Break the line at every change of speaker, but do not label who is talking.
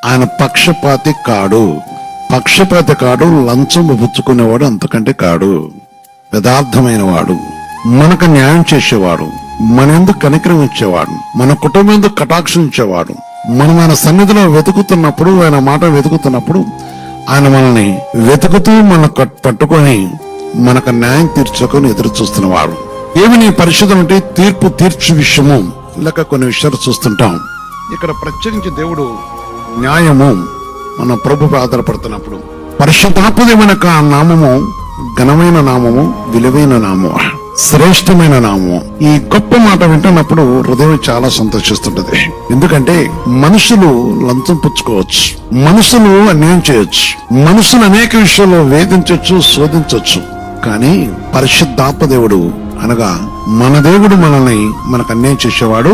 ఆయన పక్షపాతి కాడు. పక్షపాతి కాడు, లంచం పుచ్చుకునేవాడు అంతకంటే కాడు. యథార్థమైన వాడు, మనకు న్యాయం చేసేవాడు, మన ఎందుకు కనికరం ఇచ్చేవాడు, మన కుటుంబం ఎందుకు కటాక్షం ఇచ్చేవాడు. మనం ఆయన సన్నిధిలో వెతుకుతున్నప్పుడు, ఆయన మాట వెతుకుతున్నప్పుడు ఆయన మనల్ని వెతుకుతూ మన పట్టుకొని మనకు న్యాయం తీర్చుకొని ఎదురు చూస్తున్నవాడు. ఏమి నీ పరిశుద్ధం అంటే తీర్పు తీర్చు విషయము లేక కొన్ని విషయాలు చూస్తుంటాం. ఇక్కడ ప్రత్యేకించి దేవుడు న్యాయము మన ప్రభుపై ఆధారపడుతున్నప్పుడు పరిశుద్ధాత్మదేవుని యొక్క నామము ఘనమైన నామము, విలువైన నామము, శ్రేష్టమైన నామము. ఈ గొప్ప మాట వింటున్నప్పుడు హృదయం చాలా సంతోషిస్తుంటది. ఎందుకంటే మనుషులు లంచం పుచ్చుకోవచ్చు, మనుషులు అన్యాయం చేయొచ్చు, మనుషులు అనేక విషయాల్లో వేధించవచ్చు, శోధించవచ్చు. కానీ పరిశుద్ధాత్మ దేవుడు అనగా మన దేవుడు మనల్ని మనకు అన్యాయం చేసేవాడు